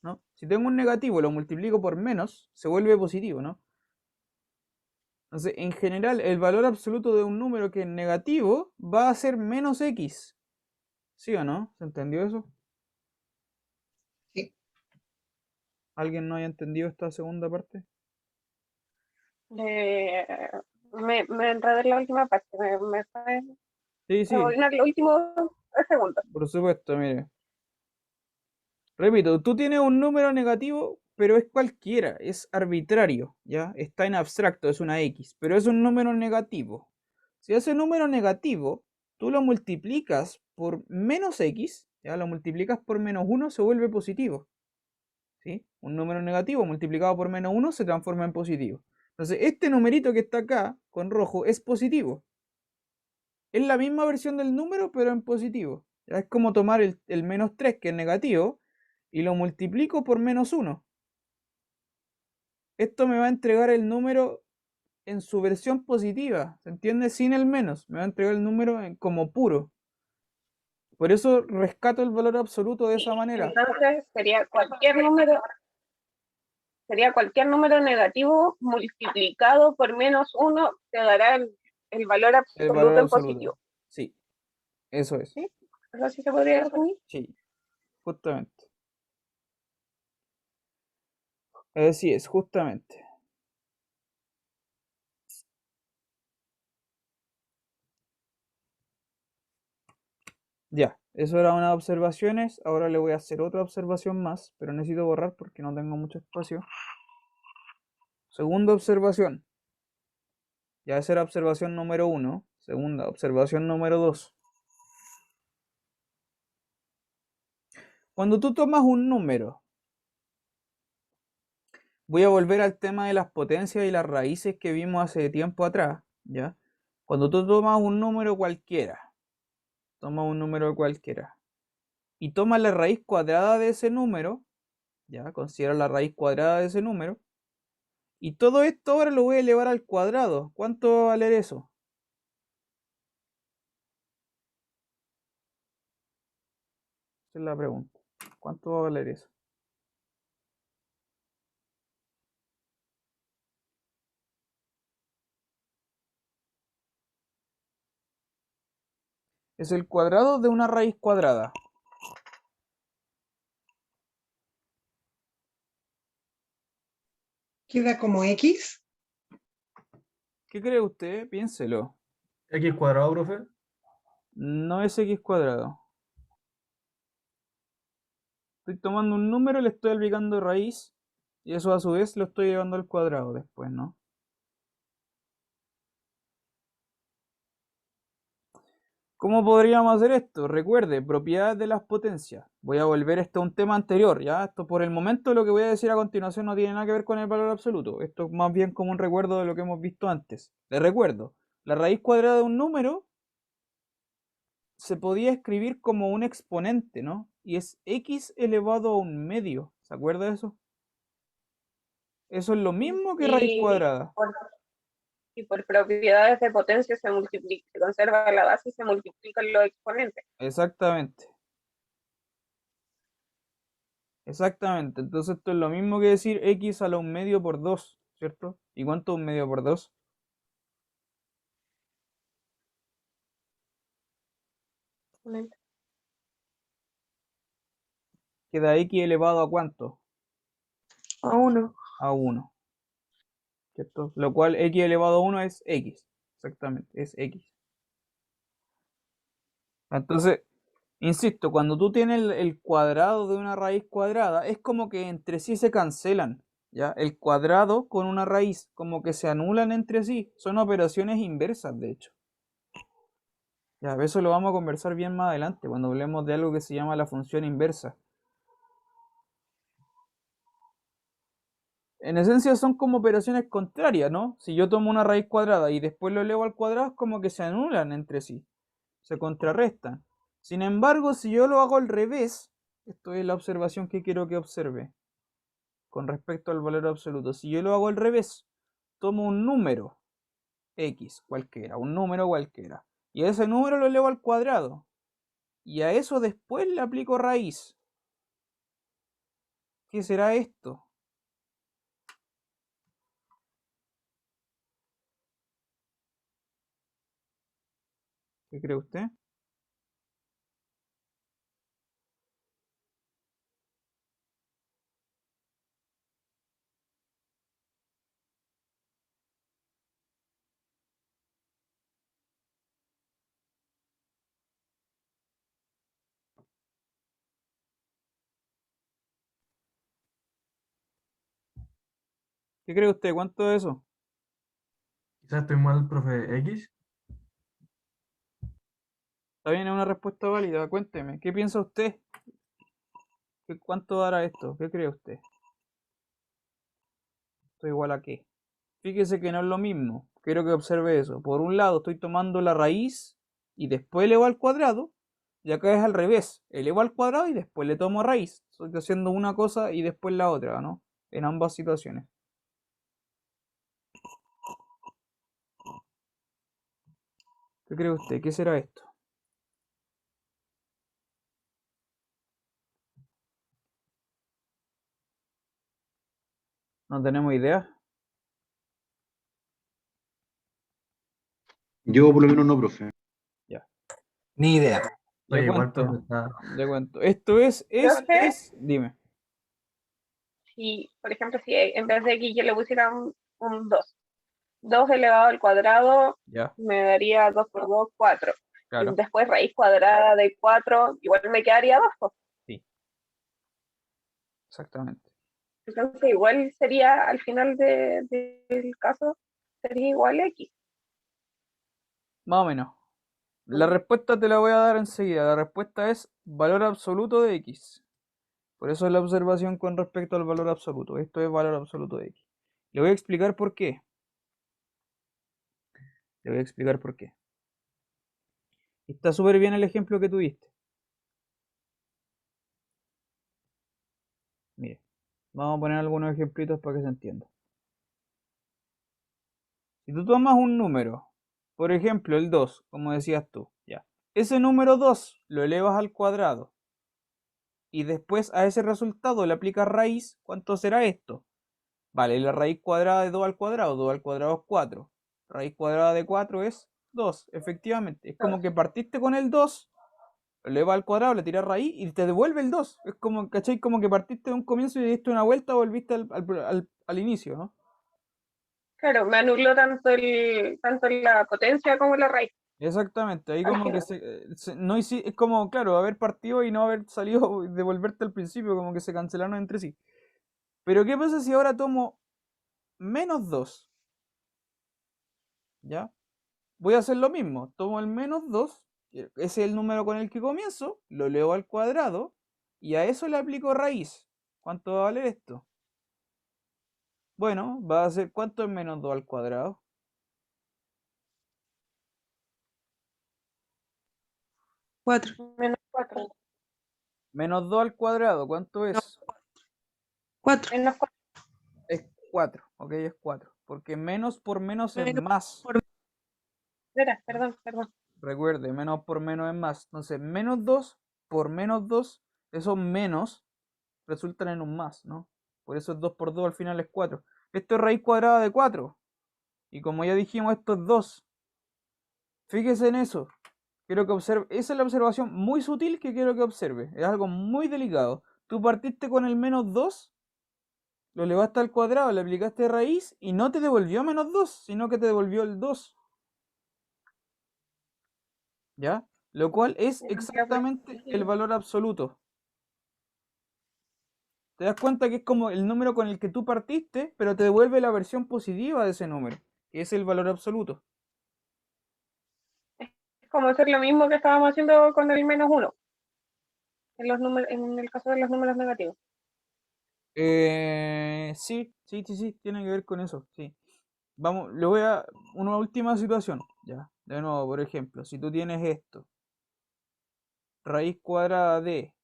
¿no? Si tengo un negativo, lo multiplico por menos, se vuelve positivo, ¿no? Entonces, en general, el valor absoluto de un número que es negativo va a ser menos X. ¿Sí o no? ¿Se entendió eso? Sí. ¿Alguien no haya entendido esta segunda parte? Me enredé en la última parte. Me fue Sí, sí, rebobinar los últimos 3 segundos. por supuesto, mire. Repito, tú tienes un número negativo, pero es cualquiera, es arbitrario, ¿ya? Está en abstracto, es una X, pero es un número negativo. Si ese número negativo tú lo multiplicas por menos X, ¿ya? Lo multiplicas por menos 1, se vuelve positivo, ¿sí? Un número negativo multiplicado por menos 1 se transforma en positivo. Entonces, este numerito que está acá, con rojo, es positivo. Es la misma versión del número, pero en positivo. ¿Ya? Es como tomar el menos 3, que es negativo, y lo multiplico por menos 1. Esto me va a entregar el número en su versión positiva, ¿se entiende? Sin el menos, me va a entregar el número como puro. Por eso rescato el valor absoluto de esa manera. Entonces sería cualquier número negativo multiplicado por menos 1 te dará el valor El valor absoluto en absoluto. positivo. Sí, eso es. ¿Sí? ¿Eso así se podría resumir? Sí, justamente. Así es, justamente. Ya, eso eran unas observaciones. Ahora le voy a hacer otra observación más, pero necesito borrar porque no tengo mucho espacio. Segunda observación. Ya esa era observación número 1. Segunda, observación número 2. Cuando tú tomas un número, voy a volver al tema de las potencias y las raíces que vimos hace tiempo atrás, ¿ya? Cuando tú tomas un número cualquiera, y tomas la raíz cuadrada de ese número, ¿ya? Considera la raíz cuadrada de ese número, y todo esto ahora lo voy a elevar al cuadrado. ¿Cuánto va a valer eso? Esa es la pregunta. ¿Cuánto va a valer eso? Es el cuadrado de una raíz cuadrada. Queda como X. ¿Qué cree usted? Piénselo. X cuadrado, profe. No es x cuadrado. Estoy tomando un número, le estoy aplicando raíz, y eso a su vez lo estoy llevando al cuadrado después, ¿no? ¿Cómo podríamos hacer esto? Recuerde, propiedades de las potencias. Voy a volver esto a un tema anterior, ¿ya? Esto por el momento lo que voy a decir a continuación no tiene nada que ver con el valor absoluto. Esto es más bien como un recuerdo de lo que hemos visto antes. Les recuerdo, la raíz cuadrada de un número se podía escribir como un exponente, ¿no? Y es x elevado a un medio. ¿Se acuerda de eso? Eso es lo mismo que raíz cuadrada. Y por propiedades de potencia se conserva la base y se multiplican los exponentes. Exactamente. Exactamente. Entonces esto es lo mismo que decir x a la 1/2 por 2, ¿cierto? ¿Y cuánto es 1/2 por 2? Queda x elevado a ¿cuánto? A 1. A 1. ¿Cierto? Lo cual x elevado a 1 es x. Exactamente, es X. Entonces, insisto, cuando tú tienes el cuadrado de una raíz cuadrada, es como que entre sí se cancelan, ¿ya? El cuadrado con una raíz, como que se anulan entre sí. Son operaciones inversas, de hecho. Ya, eso lo vamos a conversar bien más adelante, cuando hablemos de algo que se llama la función inversa. En esencia son como operaciones contrarias, ¿no? Si yo tomo una raíz cuadrada y después lo elevo al cuadrado, es como que se anulan entre sí, se contrarrestan. Sin embargo, si yo lo hago al revés, esto es la observación que quiero que observe con respecto al valor absoluto. Si yo lo hago al revés, tomo un número X cualquiera, un número cualquiera, y a ese número lo elevo al cuadrado, y a eso después le aplico raíz. ¿Qué será esto? ¿Qué cree usted? ¿Qué cree usted? ¿Cuánto es eso? Quizás estoy mal, profe X. Está bien, es una respuesta válida. Cuénteme, ¿qué piensa usted? ¿Cuánto dará esto? ¿Qué cree usted? ¿Esto igual a qué? Fíjese que no es lo mismo. Quiero que observe eso. Por un lado estoy tomando la raíz y después elevo al cuadrado. Y acá es al revés. Elevo al cuadrado y después le tomo raíz. Estoy haciendo una cosa y después la otra, ¿no? En ambas situaciones. ¿Qué cree usted? ¿Qué será esto? ¿No tenemos idea? Yo por lo menos no, profe. Ya. Ni idea. Le Oye, igual, cuento. profe, está. Le cuento. Esto es. Profe, Dime. si, por ejemplo, si en vez de X yo le pusiera un 2. 2 elevado al cuadrado Ya, me daría 2 por 2, 4. Y claro. después raíz cuadrada de 4, igual me quedaría 2. Sí. Exactamente. Entonces igual sería, al final del caso, sería igual X. Más o menos. La respuesta te la voy a dar enseguida. La respuesta es valor absoluto de X. Por eso es la observación con respecto al valor absoluto. Esto es valor absoluto de X. Le voy a explicar por qué. Le voy a explicar por qué. Está súper bien el ejemplo que tuviste. Mire, vamos a poner algunos ejemplitos para que se entienda. Si tú tomas un número, por ejemplo el 2, como decías tú, ya. Ese número 2 lo elevas al cuadrado y después a ese resultado le aplicas raíz, ¿cuánto será esto? Vale, la raíz cuadrada de 2 al cuadrado es 4. Raíz cuadrada de 4 es 2, efectivamente. Es como que partiste con el 2, lo elevas al cuadrado, le tiras raíz y te devuelve el 2. Es como, ¿cachai? Como que partiste de un comienzo y diste una vuelta, volviste al inicio, ¿no? Claro, me anuló tanto la potencia como la raíz. Exactamente, ahí Al como que final. no es como, claro, haber partido y no haber salido y devolverte al principio, como que se cancelaron entre sí. Pero ¿qué pasa si ahora tomo menos 2? ¿Ya? Voy a hacer lo mismo, tomo el menos 2, ese es el número con el que comienzo, lo elevo al cuadrado y a eso le aplico raíz. ¿Cuánto va a valer esto? Bueno, va a ser, ¿cuánto es menos 2 al cuadrado? 4. Menos 4. Menos 2 al cuadrado, ¿cuánto es? 4. Menos 4. Es 4, ok, es 4. Porque menos por menos es más. Espera, perdón. Recuerde, menos por menos es más. Entonces, menos 2 por menos 2, esos menos resultan en un más, ¿no? Por eso es 2 por 2 al final es 4. Esto es raíz cuadrada de 4. Y como ya dijimos, esto es 2. Fíjese en eso. Quiero que observe. Esa es la observación muy sutil que quiero que observe. Es algo muy delicado. Tú partiste con el menos 2, lo elevaste al cuadrado, le aplicaste raíz y no te devolvió menos 2, sino que te devolvió el 2. ¿ya? Lo cual es Ya, pues, exactamente el valor absoluto. Te das cuenta que es como el número con el que tú partiste, pero te devuelve la versión positiva de ese número, que es el valor absoluto. Es como hacer lo mismo que estábamos haciendo con el -1, en los números, en el caso de los números negativos. Sí, tiene que ver con eso, sí. Vamos, le voy a una última situación, ya. De nuevo, por ejemplo, si tú tienes esto, raíz cuadrada de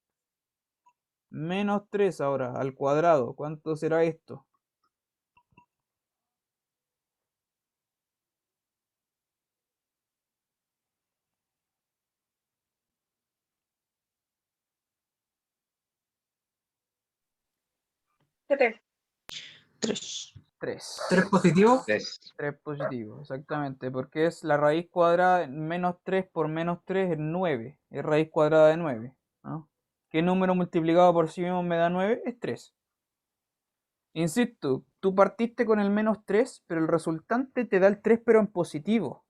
-3 ahora al cuadrado, ¿cuánto será esto? ¿Qué 3. 3. ¿3 positivo? 3. 3 positivo, exactamente, porque es la raíz cuadrada, -3 por -3 es 9, es raíz cuadrada de 9, ¿no? ¿Qué número multiplicado por sí mismo me da 9? Es 3. Insisto, tú partiste con el -3, pero el resultante te da el 3 pero en positivo,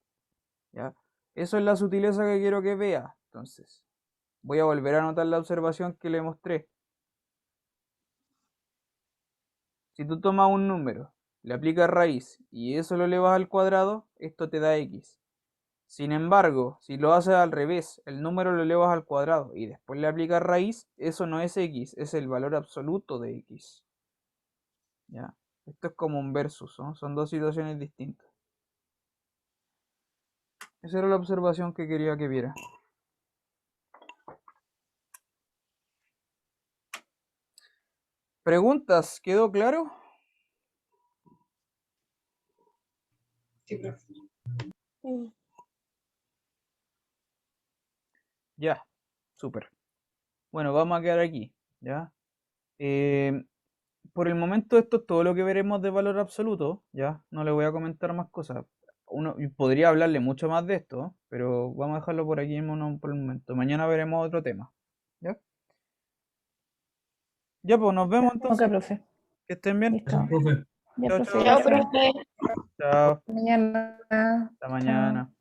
¿ya? Eso es la sutileza que quiero que veas. Entonces, voy a volver a anotar la observación que le mostré. Si tú tomas un número, le aplicas raíz y eso lo elevas al cuadrado, esto te da x. Sin embargo, si lo haces al revés, el número lo elevas al cuadrado y después le aplicas raíz, eso no es x, es el valor absoluto de x. ¿Ya? Esto es como un versus, ¿no? Son dos situaciones distintas. Esa era la observación que quería que viera. ¿Preguntas? ¿Quedó claro? Sí, profe. te? Ya, súper. Bueno, vamos a quedar aquí, ¿ya? Por el momento esto es todo lo que veremos de valor absoluto, ¿ya? No le voy a comentar más cosas. Uno podría hablarle mucho más de esto, pero vamos a dejarlo por aquí por el momento. Mañana veremos otro tema, ¿ya? Ya, pues nos vemos Ok, entonces. profe. Que estén bien. Listo. Profe. Ya, Chao, profe, chao. Chao, gracias. profe. Chao. Hasta mañana. Hasta Chao. mañana.